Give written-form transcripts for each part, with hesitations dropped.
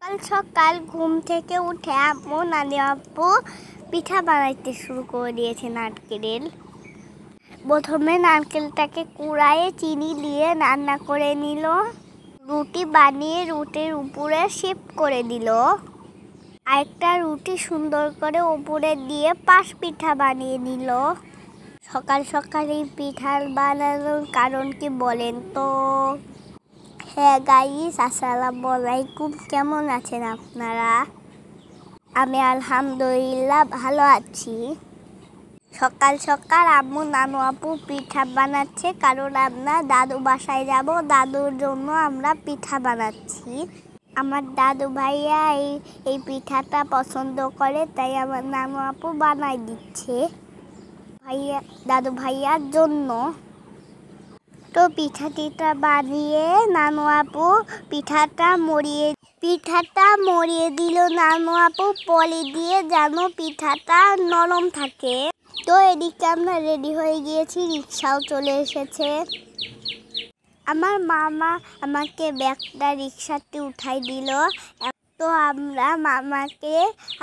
সকাল সকাল ঘুম থেকে উঠে আম্মু নানি আব্বু পিঠা বানাইতে শুরু করে দিয়েছে নারকেলের। প্রথমে নারকেলটাকে কুড়ায়ে চিনি দিয়ে রান্না করে নিল, রুটি বানিয়ে রুটির উপরে শিফট করে দিল, আরেকটা রুটি সুন্দর করে উপরে দিয়ে পাশ পিঠা বানিয়ে নিল। সকাল সকাল এই পিঠা বানানোর কারণ কি বলেন তো? হ্যাঁ গাইস, আসসালামু আলাইকুম। কেমন আছেন আপনারা? আমি আলহামদুলিল্লাহ ভালো আছি। সকাল সকাল আম্মু নানু আপু পিঠা বানাচ্ছে, কারণ আমরা দাদু বাসায় যাব, দাদুর জন্য আমরা পিঠা বানাচ্ছি। আমার দাদু ভাইয়া এই পিঠাটা পছন্দ করে, তাই আমার নানু আপু বানাই দিচ্ছে দাদু ভাইয়ার জন্য। তো পিঠা বানিয়ে নানু আপু পিঠাটা মরিয়ে দিল নানু আপু পলি দিয়ে, যেন পিঠাটা নরম থাকে। তো এদিকে আমরা রেডি হয়ে গিয়েছি, রিক্সাও চলে এসেছে। আমার মামা আমাকে ব্যাগটা রিক্সাতে উঠাই দিল। তো আমরা মামাকে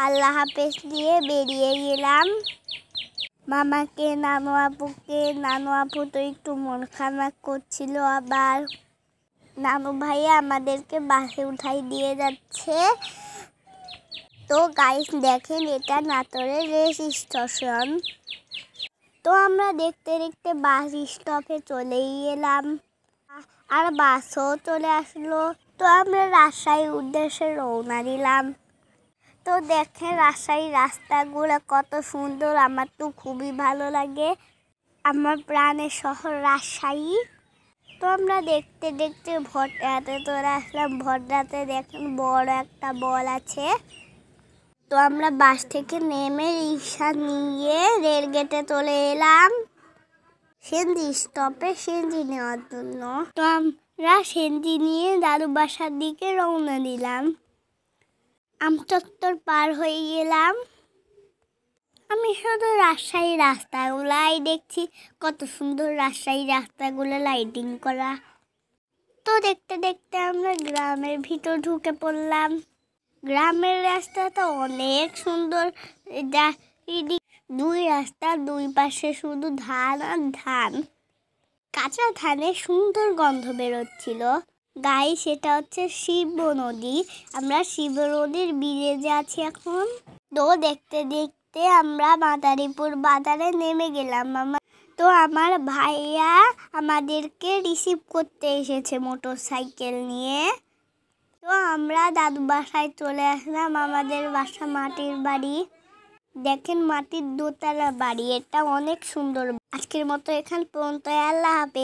আল্লাহ হাফেজ দিয়ে বেরিয়ে গেলাম। মামাকে নানু আপু তো একটু মন খারাপ করছিল, আবার নানু ভাইয়া আমাদেরকে বাসে উঠাই দিয়ে যাচ্ছে। তো গাইস দেখেন, এটা নাটোরের রেল স্টেশন। তো আমরা দেখতে দেখতে বাস স্টপে চলেই এলাম, আর বাসও চলে আসলো। তো আমরা রাজশাহীর উদ্দেশ্যে রওনা দিলাম। তো দেখেন রাজশাহীর রাস্তাগুলো কত সুন্দর, আমার তো খুবই ভালো লাগে। আমার প্রাণের শহর রাজশাহী। তো আমরা দেখতে দেখতে ভটরাতে চলে আসলাম। ভটরাতে দেখেন বড় একটা বল আছে। তো আমরা বাস থেকে নেমে রিক্সা নিয়ে রেল গেটে চলে এলাম সেনজি স্টপে সেনজি নেওয়ার জন্য। তো আমরা সেনজি নিয়ে দাদু বাসার দিকে রওনা দিলাম। আমচত্বর পার হয়ে গেলাম। আমি শুধু রাজশাহী রাস্তাগুলাই দেখছি, কত সুন্দর রাজশাহী রাস্তাগুলো লাইটিং করা। তো দেখতে দেখতে আমরা গ্রামের ভিতর ঢুকে পড়লাম। গ্রামের রাস্তাটা অনেক সুন্দর, দুই রাস্তার দুই পাশে শুধু ধান আর ধান, কাঁচা ধানের সুন্দর গন্ধ বেরোচ্ছিল। গায়ে সেটা হচ্ছে শিব নদী। আমরা শিব নদীর ব্রিজে আছি এখন। তো দেখতে দেখতে আমরা মাদারীপুর বাজারে নেমে গেলাম। তো আমার ভাইয়া আমাদেরকে রিসিভ করতে এসেছে মোটর সাইকেল নিয়ে। তো আমরা দাদু বাসায় চলে আসলাম। আমাদের বাসা মাটির বাড়ি। দেখেন মাটির দোতলা বাড়ি, এটা অনেক সুন্দর। আজকের মতো এখান পর্যন্ত, আল্লাহ হাফেজ।